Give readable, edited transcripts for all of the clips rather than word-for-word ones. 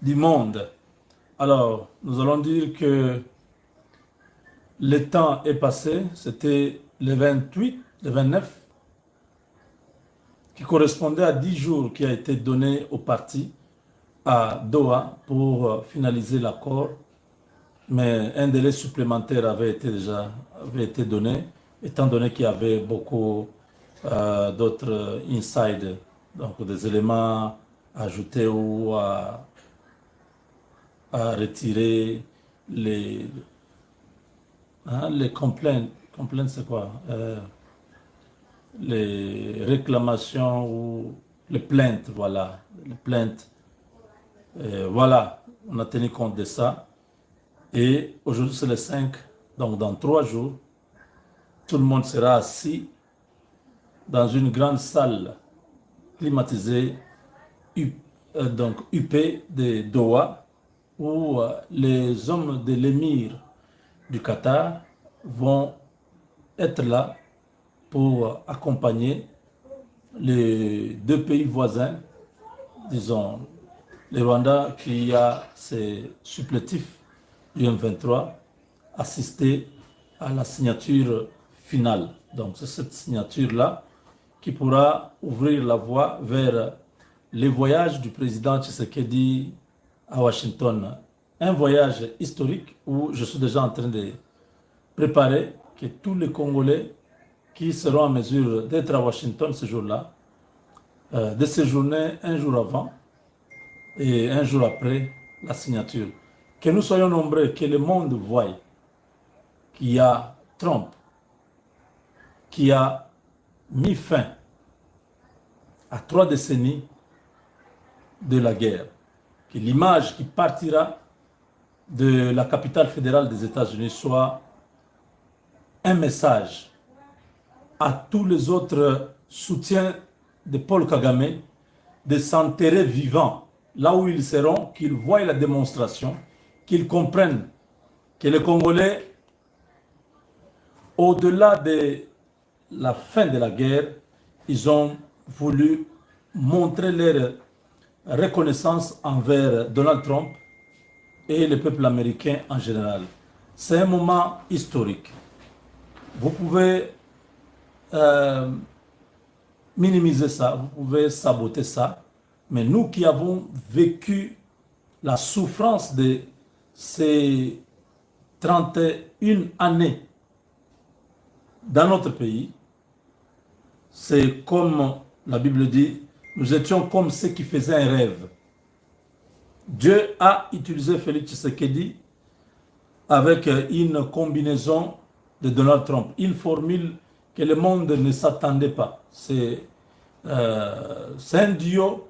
du monde. Alors, nous allons dire que le temps est passé, c'était le 28, le 29, qui correspondait à 10 jours qui a été donné au parti à Doha pour finaliser l'accord, mais un délai supplémentaire avait été donné, étant donné qu'il y avait beaucoup d'autres inside, donc des éléments ajoutés ou à retirer les, les complaintes. Complaintes, c'est quoi? Les réclamations ou les plaintes, voilà. Les plaintes. Voilà, on a tenu compte de ça. Et aujourd'hui, c'est le 5. Donc, dans 3 jours, tout le monde sera assis dans une grande salle climatisée, donc UP de Doha, où les hommes de l'émir du Qatar vont être là pour accompagner les deux pays voisins, disons, le Rwanda qui a ses supplétifs du M23, assister à la signature finale. Donc c'est cette signature-là qui pourra ouvrir la voie vers les voyages du président Tshisekedi à Washington. Un voyage historique où je suis déjà en train de préparer que tous les Congolais qui seront en mesure d'être à Washington ce jour-là, de séjourner un jour avant et un jour après la signature. Que nous soyons nombreux, que le monde voie qu'il y a Trump qui a mis fin à 3 décennies de la guerre. Que l'image qui partira de la capitale fédérale des États-Unis soit un message à tous les autres soutiens de Paul Kagame de s'enterrer vivants là où ils seront, qu'ils voient la démonstration, qu'ils comprennent que les Congolais, au-delà de la fin de la guerre, ils ont voulu montrer leur reconnaissance envers Donald Trump et le peuple américain en général. C'est un moment historique. Vous pouvez minimiser ça, vous pouvez saboter ça, mais nous qui avons vécu la souffrance de ces 31 années dans notre pays, c'est comme la Bible dit, nous étions comme ceux qui faisaient un rêve. Dieu a utilisé Félix Tshisekedi avec une combinaison de Donald Trump, une formule que le monde ne s'attendait pas. C'est un duo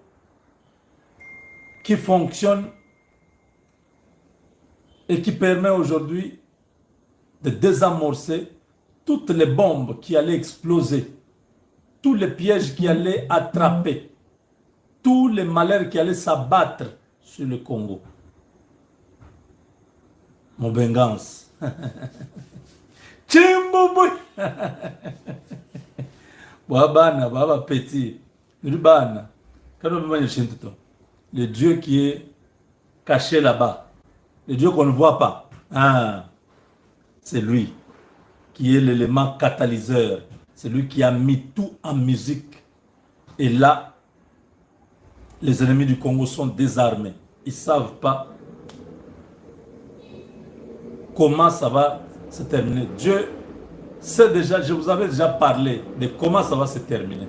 qui fonctionne et qui permet aujourd'hui de désamorcer toutes les bombes qui allaient exploser, tous les pièges qui allaient attraper, tous les malheurs qui allaient s'abattre sur le Congo. Mobengance. Chimboubou. Bana, baba petit. Le Dieu qui est caché là-bas. Le Dieu qu'on ne voit pas. Ah, c'est lui qui est l'élément catalyseur. C'est lui qui a mis tout en musique. Et là, les ennemis du Congo sont désarmés. Ils ne savent pas comment ça va se terminer. Dieu sait déjà, je vous avais déjà parlé de comment ça va se terminer.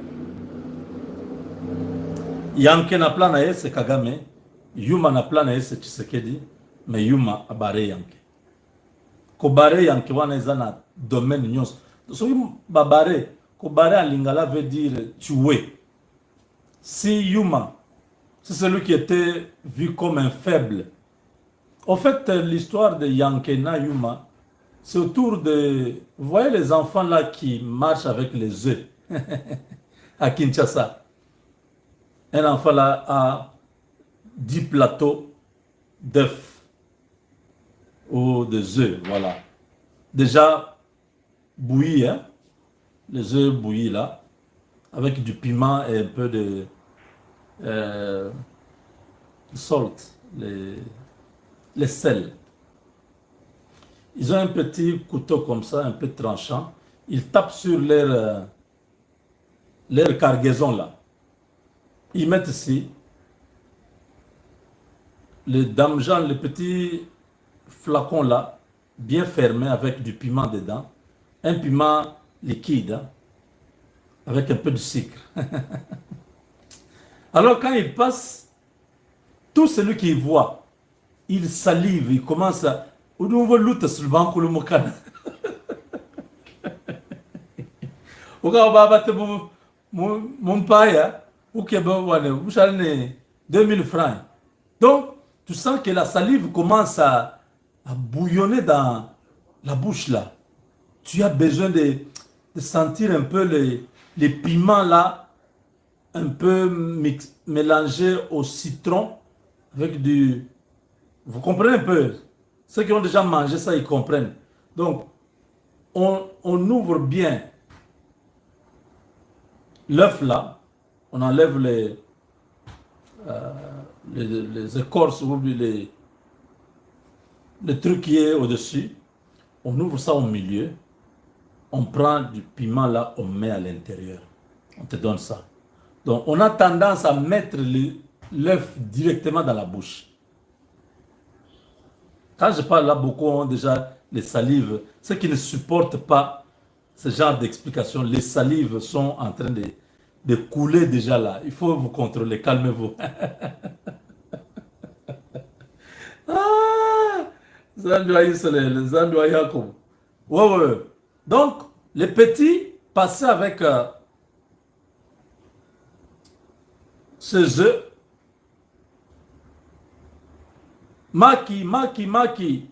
Yanke na plan na ye c'est Kagame, Yuma na plan na ye c'est Tshisekedi, mais Yuma a barré Yanke. Ko barré Yanke wana eza na domaine nyonso. Soki ba barré, ko barré en lingala veut dire tuer. Si Yuma, c'est celui qui était vu comme un faible. En fait, l'histoire de Yankena Yuma, c'est autour de... Vous voyez les enfants là qui marchent avec les œufs à Kinshasa. Un enfant là a 10 plateaux d'œufs ou des œufs, voilà. Déjà bouillis, hein? Les œufs bouillis là, avec du piment et un peu de salt, les sels. Ils ont un petit couteau comme ça, un peu tranchant. Ils tapent sur leur cargaison là. Ils mettent ici le damjan, le petit flacon là, bien fermé avec du piment dedans. Un piment liquide, hein, avec un peu de sucre. Alors quand il passe, tout celui qui voit, il salive, il commence à... Mon paya, ou que 2000 francs. Donc, tu sens que la salive commence à bouillonner dans la bouche là. Tu as besoin de sentir un peu les piments là, un peu mélangés au citron avec du... Vous comprenez un peu? Ceux qui ont déjà mangé ça, ils comprennent. Donc, on ouvre bien l'œuf là, on enlève les écorces ou le truc qui est au-dessus. On ouvre ça au milieu. On prend du piment là, on met à l'intérieur. On te donne ça. Donc, on a tendance à mettre l'œuf directement dans la bouche. Quand je parle là, beaucoup ont déjà les salives. Ceux qui ne supportent pas ce genre d'explication, les salives sont en train de couler déjà là. Il faut vous contrôler, calmez-vous. Ah, ouais, ouais. Donc, les petits passaient avec ces œufs. Maki, maki, maki.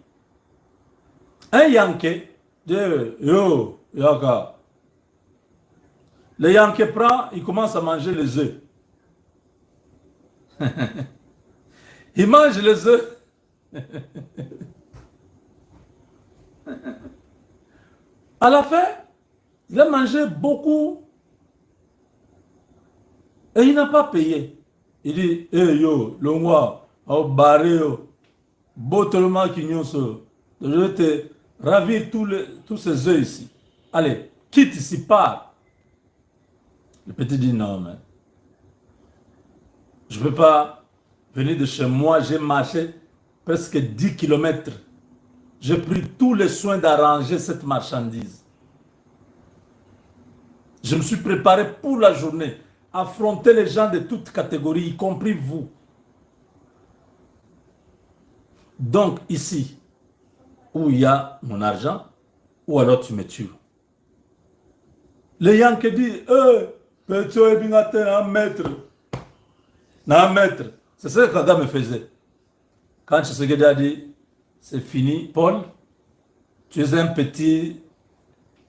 Un Yankee, de yo, yaka. Le Yankee prend, il commence à manger les œufs. Il mange les œufs. À la fin, il a mangé beaucoup et il n'a pas payé. Il dit, hey yo, le moi, au barré, botolement qui n'y je vais te ravir tous ces œufs ici. Allez, quitte ici, pars. Le petit dit non, mais je ne peux pas venir de chez moi. J'ai marché presque 10 kilomètres. J'ai pris tous les soins d'arranger cette marchandise. Je me suis préparé pour la journée. Affronter les gens de toutes catégories, y compris vous. Donc ici, où il y a mon argent, ou alors tu me tues. Les Yankees disent, petit un maître. Un maître. C'est ce que Kagame me faisait. Quand Tshisekedi a dit, c'est fini, Paul, tu es un petit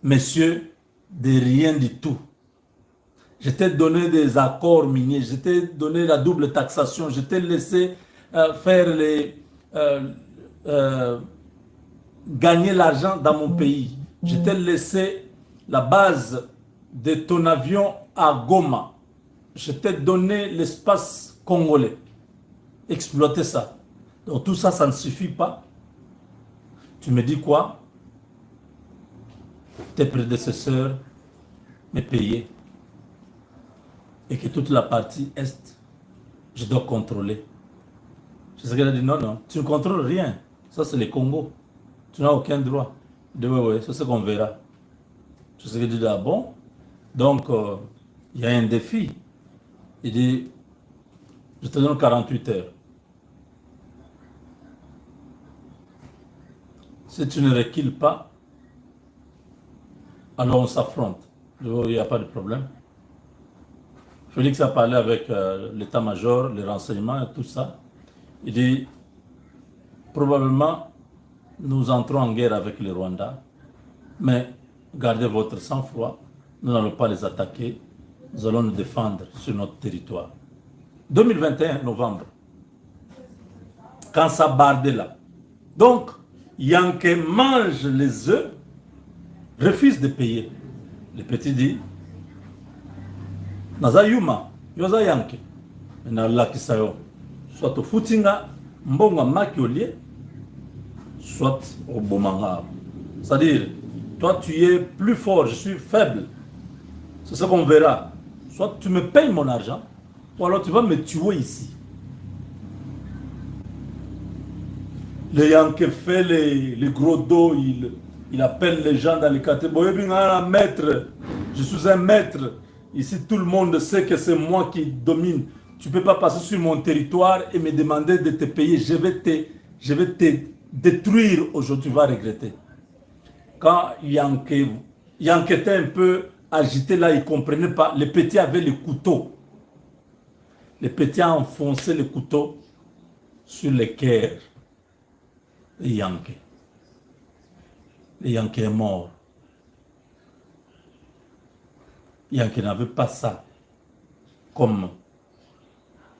monsieur de rien du tout. Je t'ai donné des accords miniers, je t'ai donné la double taxation, je t'ai laissé faire gagner l'argent dans mon pays. Je t'ai laissé la base de ton avion à Goma. Je t'ai donné l'espace congolais. Exploiter ça. Donc tout ça, ça ne suffit pas. Tu me dis quoi? Tes prédécesseurs me payaient. Et que toute la partie Est, je dois contrôler. Je sais qu'elle a dit non, non, tu ne contrôles rien. Ça, c'est le Congo. Tu n'as aucun droit. Il dit oui, oui, c'est ce qu'on verra. Je sais qu'elle dit ah bon. Donc, il y a un défi. Il dit, je te donne 48 heures. Si tu ne recules pas, alors on s'affronte. Il n'y a pas de problème. Félix a parlé avec l'état-major, les renseignements et tout ça. Il dit, probablement, nous entrons en guerre avec le Rwanda, mais gardez votre sang-froid, nous n'allons pas les attaquer, nous allons nous défendre sur notre territoire. 2021, novembre, quand ça bardait là. Donc, Yankee mange les œufs, refuse de payer. Le petit dit, Naza Yuma, Yoza Yankee. Maintenant, là, qui ça y est, soit au footinga, mbonga makiolier, soit au bomanga. C'est-à-dire, toi tu es plus fort, je suis faible. C'est ce qu'on verra. Soit tu me payes mon argent, ou alors tu vas me tuer ici. Le Yankee fait les gros dos, il appelle les gens dans les catégories. Maître, je suis un maître. Ici, tout le monde sait que c'est moi qui domine. Tu ne peux pas passer sur mon territoire et me demander de te payer. Je vais te détruire aujourd'hui, tu vas regretter. Quand Yankee était un peu agité là, il ne comprenait pas. Les petits avaient les couteaux. Les petits ont enfoncé le couteau sur le cœur. Le Yankee. Le Yankee est mort. Yankee n'avait pas ça comme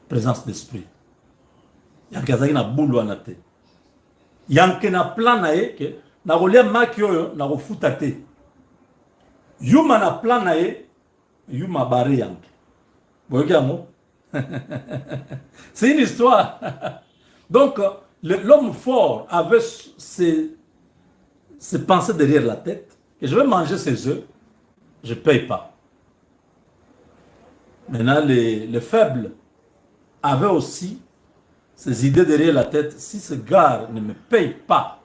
présence d'esprit. Yankee azaki na bulu wana te. Yankee na plan na ye ke na kolia maki oyo na kofuta te. Yuma na plan na ye, Yuma barre Yankee. Boyoki yango? C'est une histoire. Donc l'homme fort avait ses pensées derrière la tête, et je vais manger ses œufs, je ne paye pas. Maintenant, les faibles avaient aussi ces idées derrière la tête. Si ce gars ne me paye pas,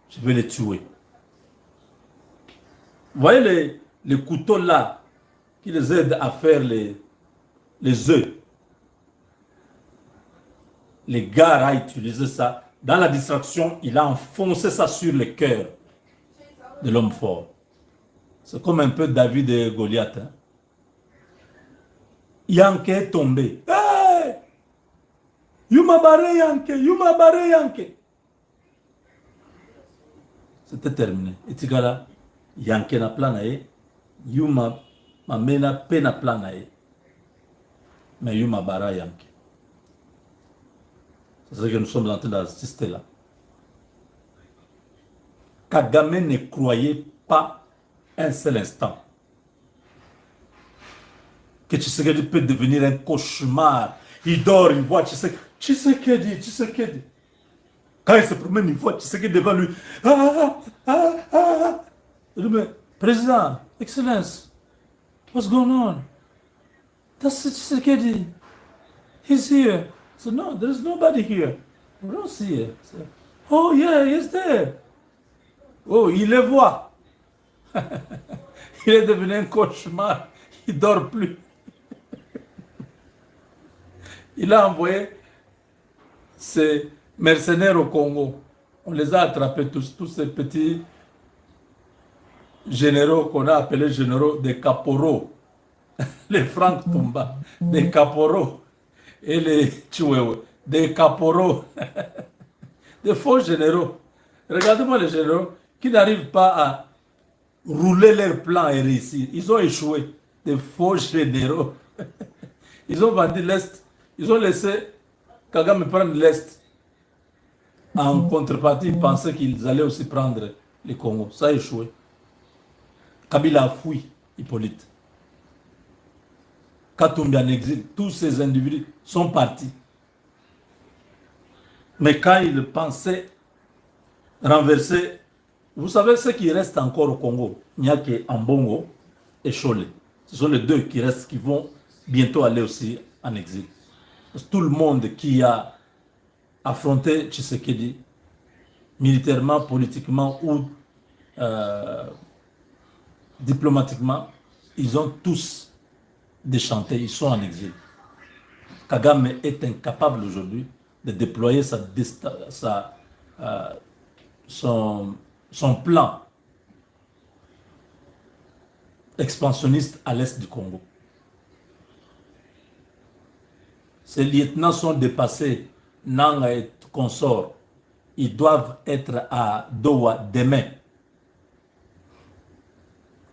je vais le tuer. Vous voyez les couteaux là qui les aident à faire les œufs. Les gars ont utilisé ça. Dans la distraction, il a enfoncé ça sur le cœur de l'homme fort. C'est comme un peu David et Goliath. Hein? Yankee est tombé. Hey! Yuma barré Yankee, Yuma barré Yankee. C'était terminé. Et tu là, Yankee na plan nae, Yuma mamena pena plan nae. Mais Yuma barra Yankee. C'est ce que nous sommes en train d'assister là. Kagame ne croyait pas un seul instant que Tshisekedi peut devenir un cauchemar. Il dort, il voit Tshisekedi. Quand il se promène, il voit Tshisekedi devant lui. Il dit, mais, Président, Excellence, what's going on? That's Tshisekedi. He's here. So no, there's nobody here. We don't see it. So, oh yeah, he's there. Oh, il le voit. Il est devenu un cauchemar. Il ne dort plus. Il a envoyé ses mercenaires au Congo. On les a attrapés tous ces petits généraux qu'on a appelés généraux des caporaux. Les Franck Tumba, des caporaux. Et les Chiwewe, des caporaux. Des faux généraux. Regardez-moi les généraux qui n'arrivent pas à rouler leur plan et réussir. Ils ont échoué. Des faux généraux. Ils ont vendu l'Est. Ils ont laissé Kagame prendre l'Est. En contrepartie, ils pensaient qu'ils allaient aussi prendre le Congo. Ça a échoué. Kabila a fui Hippolyte. Katumbi en exil. Tous ces individus sont partis. Mais quand ils pensaient renverser, vous savez ce qui reste encore au Congo, Nyake, Ambongo et Chole. Ce sont les deux qui restent, qui vont bientôt aller aussi en exil. Tout le monde qui a affronté Tshisekedi, militairement, politiquement ou diplomatiquement, ils ont tous déchanté, ils sont en exil. Kagame est incapable aujourd'hui de déployer son plan expansionniste à l'est du Congo. Ces lieutenants sont dépassés, Nanga et consorts. Ils doivent être à Doha demain.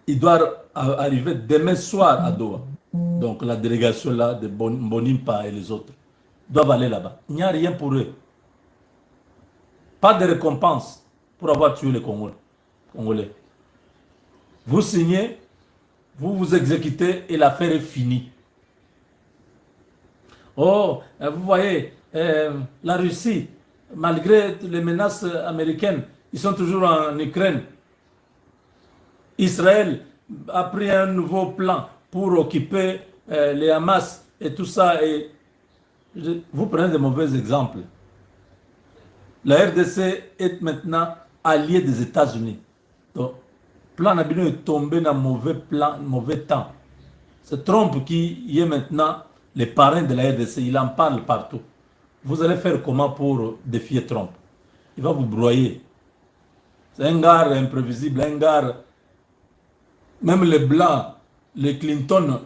Ils doivent arriver demain soir à Doha. Donc la délégation là de Bonimpa et les autres doivent aller là-bas. Il n'y a rien pour eux. Pas de récompense pour avoir tué les Congolais. Vous signez, vous vous exécutez et l'affaire est finie. Oh, vous voyez, La Russie, malgré les menaces américaines, ils sont toujours en Ukraine. Israël a pris un nouveau plan pour occuper les Hamas et tout ça. Et vous prenez de mauvais exemples. La RDC est maintenant alliée des États-Unis. Donc, plan Nabino est tombé dans mauvais temps. C'est Trump qui est maintenant le parrain de la RDC. Il en parle partout. Vous allez faire comment pour défier Trump? Il va vous broyer. C'est un gars imprévisible, un gars... Même les Blancs, les Clinton...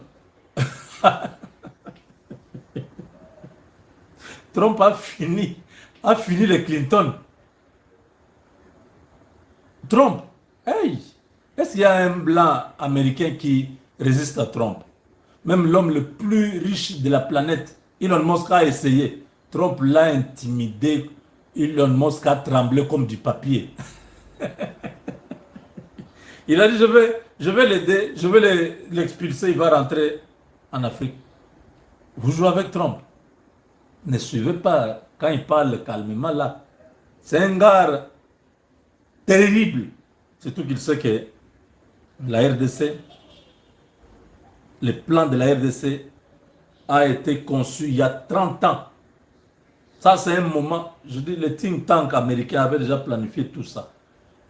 Trump a fini les Clinton. Trump, hey, est-ce qu'il y a un blanc américain qui résiste à Trump? Même l'homme le plus riche de la planète, Elon Musk a essayé. Trump l'a intimidé. Elon Musk a tremblé comme du papier. Il a dit, je vais l'aider, je vais l'expulser, il va rentrer en Afrique. Vous jouez avec Trump. Ne suivez pas quand il parle calmement là. C'est un gars terrible. Surtout qu'il sait que la RDC, le plan de la RDC a été conçu il y a 30 ans. Ça, c'est un moment, je dis, les think tanks américains avaient déjà planifié tout ça.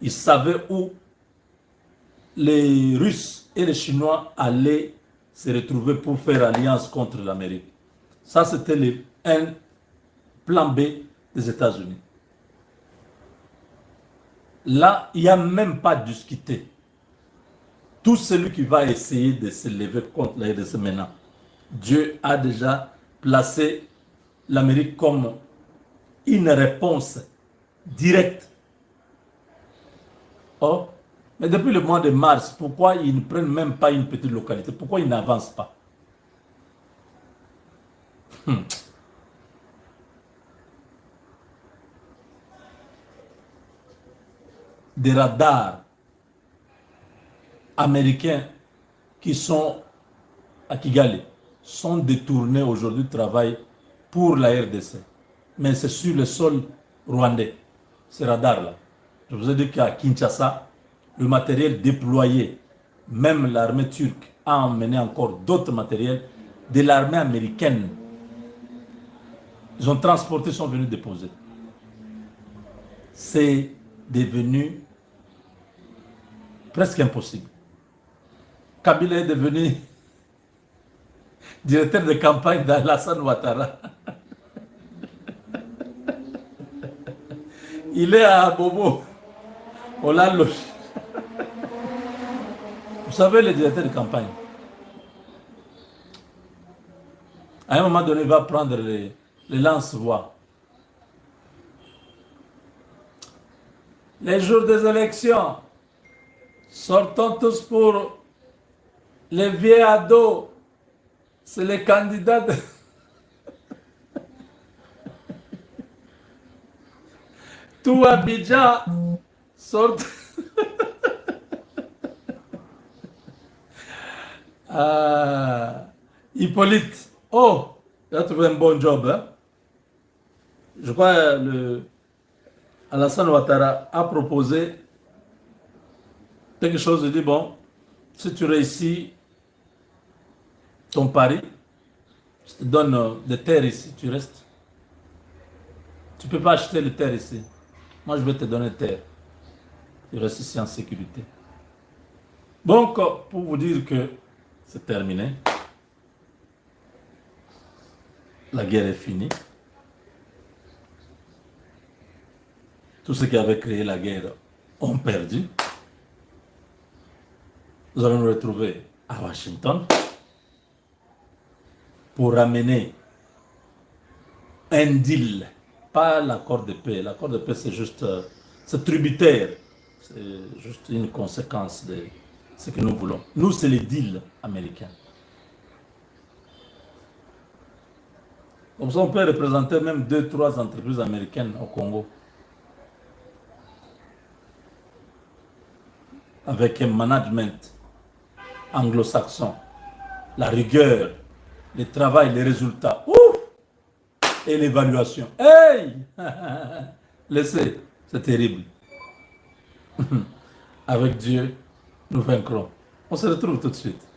Ils savaient où les Russes et les Chinois allaient se retrouver pour faire alliance contre l'Amérique. Ça, c'était un plan B des États-Unis. Là, il n'y a même pas discuté. Tout celui qui va essayer de se lever contre la RDC maintenant, Dieu a déjà placé l'Amérique comme une réponse directe. Oh, mais depuis le mois de mars, pourquoi ils ne prennent même pas une petite localité? Pourquoi ils n'avancent pas? Des radars américains qui sont à Kigali sont détournés aujourd'hui de travail pour la RDC. Mais c'est sur le sol rwandais, ces radars-là. Je vous ai dit qu'à Kinshasa, le matériel déployé, même l'armée turque a emmené encore d'autres matériels de l'armée américaine. Ils ont transporté, sont venus déposer. C'est devenu presque impossible. Kabila est devenu directeur de campagne d'Alassane Ouattara. Il est à Bobo. On l'a logé. Vous savez, le directeur de campagne, à un moment donné, il va prendre les lance-voix. Les jours des élections, sortons tous pour les vieux ados. C'est les candidats de... Tout Abidjan sort... Hippolyte, oh, il a trouvé un bon job. Hein? Je crois que Alassane Ouattara a proposé quelque chose. Il dit, bon, si tu réussis ton pari, je te donne des terres ici, tu restes. Tu ne peux pas acheter les terres ici. Moi, je vais te donner des terres. Tu restes ici en sécurité. Donc, pour vous dire que c'est terminé. La guerre est finie. Tous ceux qui avaient créé la guerre ont perdu. Nous allons nous retrouver à Washington pour ramener un deal, pas l'accord de paix. L'accord de paix, c'est juste, c'est tributaire. C'est juste une conséquence de ce que nous voulons. Nous, c'est les deals américains. Comme ça, on peut représenter même 2-3 entreprises américaines au Congo. Avec un management anglo-saxon, la rigueur, le travail, les résultats. Ouh! et l'évaluation. Hey! Laissez, c'est terrible. Avec Dieu, nous vaincrons. On se retrouve tout de suite.